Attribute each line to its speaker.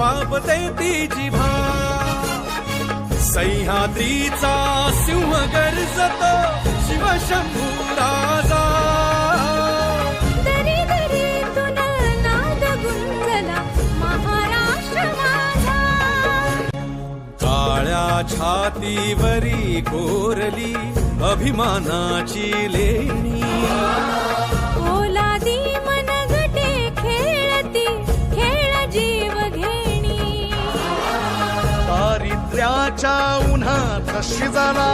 Speaker 1: वापते ती जिव्हा सह्याद्रीचा सिंह गर्जतो शिवशंभू राजा
Speaker 2: दरी दरीतून नाद गुंजला महाराष्ट्र माझा
Speaker 1: काळ्या छातीवरी कोरली अभिमानाची लेणी
Speaker 2: ओलादी मनगटे खेळती खेळ जीव घेणी
Speaker 1: दारिद्र्याच्या उन्हात शिजाना